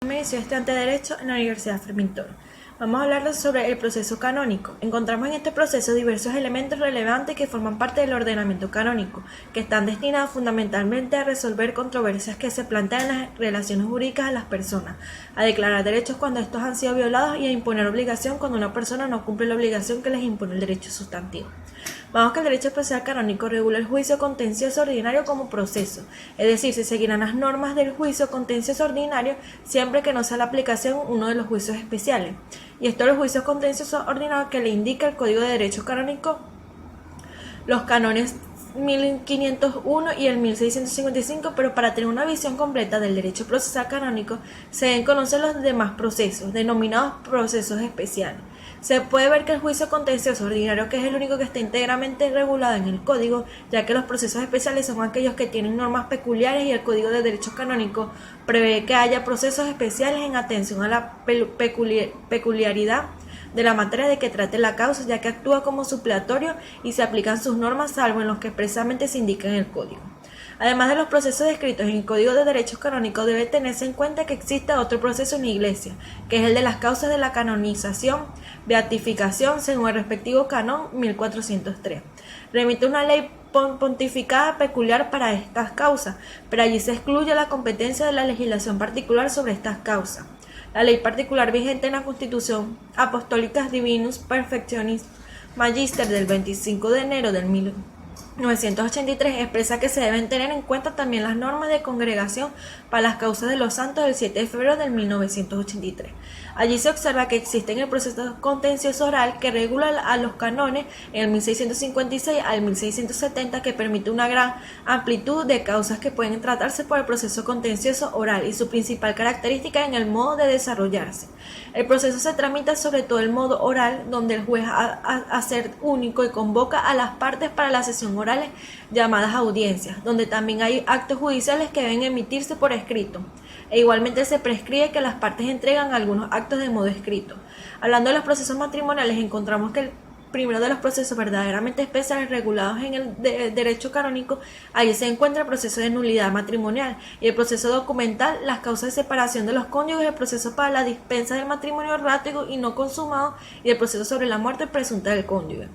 Soy estudiante de Derecho en la Universidad Fermín Toro. Vamos a hablarles sobre el proceso canónico. Encontramos en este proceso diversos elementos relevantes que forman parte del ordenamiento canónico, que están destinados fundamentalmente a resolver controversias que se plantean en las relaciones jurídicas a las personas, a declarar derechos cuando estos han sido violados y a imponer obligación cuando una persona no cumple la obligación que les impone el derecho sustantivo. Vamos que el derecho especial canónico regula el juicio contencioso ordinario como proceso, es decir, se seguirán las normas del juicio contencioso ordinario siempre que no sea la aplicación uno de los juicios especiales. Y esto los juicios contenciosos ordinarios que le indica el Código de Derecho Canónico, los cánones 1501 y el 1655, pero para tener una visión completa del derecho procesal canónico se deben conocer los demás procesos, denominados procesos especiales. Se puede ver que el juicio contencioso ordinario, que es el único que está íntegramente regulado en el Código, ya que los procesos especiales son aquellos que tienen normas peculiares y el Código de Derecho Canónico prevé que haya procesos especiales en atención a la peculiaridad de la materia de que trate la causa, ya que actúa como supletorio y se aplican sus normas salvo en los que expresamente se indica en el Código. Además de los procesos descritos en el Código de Derecho Canónico, debe tenerse en cuenta que existe otro proceso en la Iglesia, que es el de las causas de la canonización, beatificación, según el respectivo canón 1403. Remite una ley pontificada peculiar para estas causas, pero allí se excluye la competencia de la legislación particular sobre estas causas. La ley particular vigente en la Constitución Apostólica Divinus Perfectionis Magister del 25 de enero del 1983 expresa que se deben tener en cuenta también las normas de congregación para las causas de los santos del 7 de febrero del 1983. Allí se observa que existe en el proceso contencioso oral que regula a los canones en el 1656 al 1670, que permite una gran amplitud de causas que pueden tratarse por el proceso contencioso oral y su principal característica en el modo de desarrollarse. El proceso se tramita sobre todo el modo oral, donde el juez a ser único y convoca a las partes para la sesión orales llamadas audiencias, donde también hay actos judiciales que deben emitirse por escrito. E igualmente se prescribe que las partes entregan algunos actos de modo escrito. Hablando de los procesos matrimoniales, encontramos que el primero de los procesos verdaderamente especiales regulados en el derecho canónico, allí se encuentra el proceso de nulidad matrimonial y el proceso documental, las causas de separación de los cónyuges, el proceso para la dispensa del matrimonio errático y no consumado y el proceso sobre la muerte presunta del cónyuge.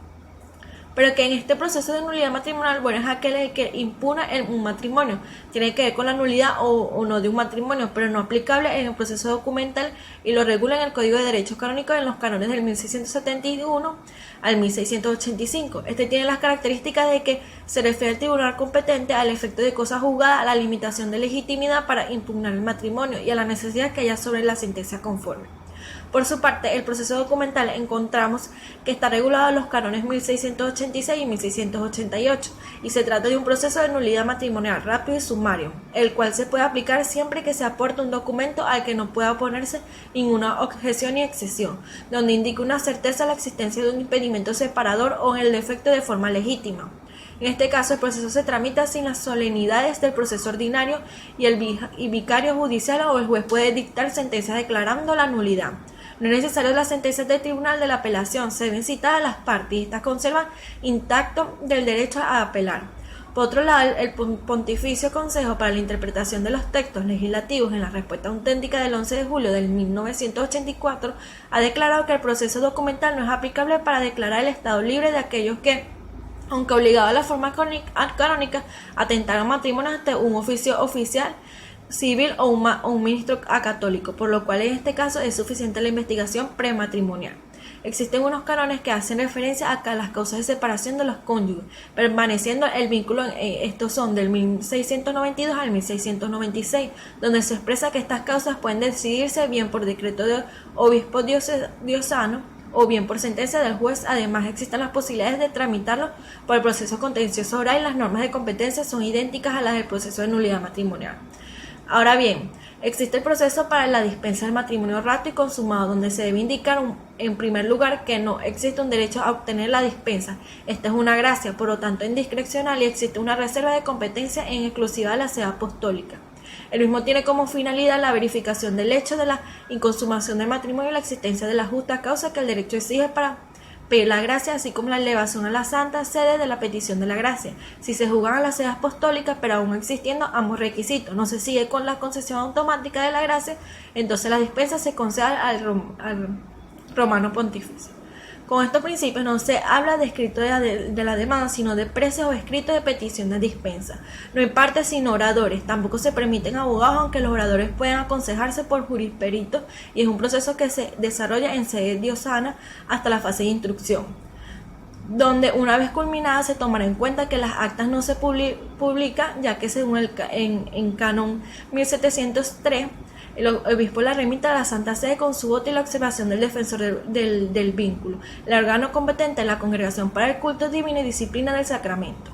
Pero que en este proceso de nulidad matrimonial, bueno, es aquel que impugna un matrimonio. Tiene que ver con la nulidad o no de un matrimonio, pero no aplicable en el proceso documental y lo regula en el Código de Derecho Canónico en los cánones del 1671 al 1685. Este tiene las características de que se refiere al tribunal competente al efecto de cosa juzgada, a la limitación de legitimidad para impugnar el matrimonio y a la necesidad que haya sobre la sentencia conforme. Por su parte, el proceso documental encontramos que está regulado en los cánones 1686 y 1688 y se trata de un proceso de nulidad matrimonial rápido y sumario, el cual se puede aplicar siempre que se aporte un documento al que no pueda oponerse ninguna objeción ni excesión, donde indique una certeza la existencia de un impedimento separador o el defecto de forma legítima. En este caso, el proceso se tramita sin las solemnidades del proceso ordinario y el vicario judicial o el juez puede dictar sentencia declarando la nulidad. No es necesario las sentencias del tribunal de la apelación, se deben citar a las partes y estas conservan intacto del derecho a apelar. Por otro lado, el Pontificio Consejo para la Interpretación de los Textos Legislativos en la respuesta auténtica del 11 de julio de 1984 ha declarado que el proceso documental no es aplicable para declarar el Estado libre de aquellos que, aunque obligado a la forma canónica, atentaron matrimonio ante un oficio oficial civil o un ministro acatólico, por lo cual en este caso es suficiente la investigación prematrimonial. Existen unos cánones que hacen referencia a las causas de separación de los cónyuges, permaneciendo el vínculo, estos son del 1692 al 1696, donde se expresa que estas causas pueden decidirse bien por decreto de obispo diocesano o bien por sentencia del juez. Además, existen las posibilidades de tramitarlo por el proceso contencioso oral y las normas de competencia son idénticas a las del proceso de nulidad matrimonial. Ahora bien, existe el proceso para la dispensa del matrimonio rato y consumado, donde se debe indicar en primer lugar que no existe un derecho a obtener la dispensa. Esta es una gracia, por lo tanto indiscrecional, y existe una reserva de competencia en exclusiva de la sede apostólica. El mismo tiene como finalidad la verificación del hecho de la inconsumación del matrimonio y la existencia de la justa causa que el derecho exige para pedir la gracia, así como la elevación a la santa sede de la petición de la gracia. Si se juzgan a las sedes apostólicas, pero aún existiendo ambos requisitos, no se sigue con la concesión automática de la gracia, entonces la dispensa se concede al romano pontífice. Con estos principios no se habla de escrito de la demanda, sino de preces o escrito de petición de dispensa. No imparte sino oradores, tampoco se permiten abogados, aunque los oradores pueden aconsejarse por jurisperitos, y es un proceso que se desarrolla en sede diocesana hasta la fase de instrucción, donde una vez culminada se tomará en cuenta que las actas no se publican, ya que según en canon 1703, el obispo la remite a la Santa Sede con su voto y la observación del defensor del vínculo, el órgano competente en la Congregación para el Culto Divino y Disciplina del Sacramento.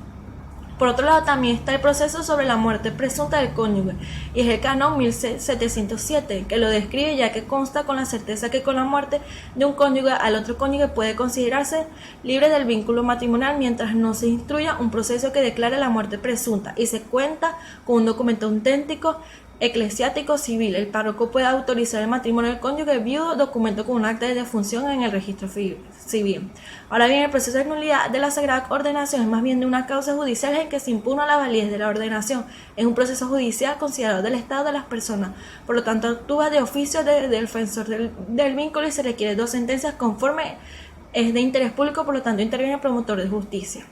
Por otro lado, también está el proceso sobre la muerte presunta del cónyuge, y es el canon 1707, que lo describe, ya que consta con la certeza que con la muerte de un cónyuge al otro cónyuge puede considerarse libre del vínculo matrimonial mientras no se instruya un proceso que declare la muerte presunta y se cuenta con un documento auténtico eclesiástico civil. El párroco puede autorizar el matrimonio del cónyuge viudo, documento con un acta de defunción en el registro civil. Ahora bien, el proceso de nulidad de la Sagrada Ordenación es más bien de una causa judicial en que se impugna la validez de la ordenación. Es un proceso judicial considerado del estado de las personas, por lo tanto actúa de oficio del defensor del vínculo y se requiere 2 sentencias conforme es de interés público, por lo tanto interviene el promotor de justicia.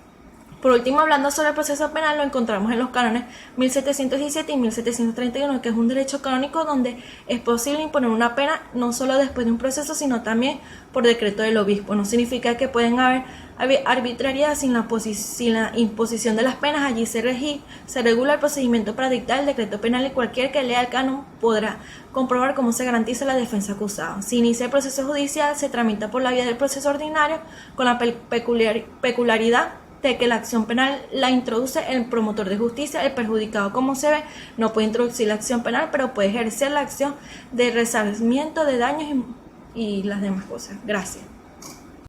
Por último, hablando sobre el proceso penal, lo encontramos en los cánones 1717 y 1731, que es un derecho canónico donde es posible imponer una pena no solo después de un proceso, sino también por decreto del obispo. No significa que pueden haber arbitrariedad sin la imposición de las penas. Allí se regula el procedimiento para dictar el decreto penal, y cualquier que lea el canon podrá comprobar cómo se garantiza la defensa acusada. Si inicia el proceso judicial, se tramita por la vía del proceso ordinario, con la peculiaridad de que la acción penal la introduce el promotor de justicia. El perjudicado, como se ve, no puede introducir la acción penal, pero puede ejercer la acción de resarcimiento de daños y las demás cosas. Gracias.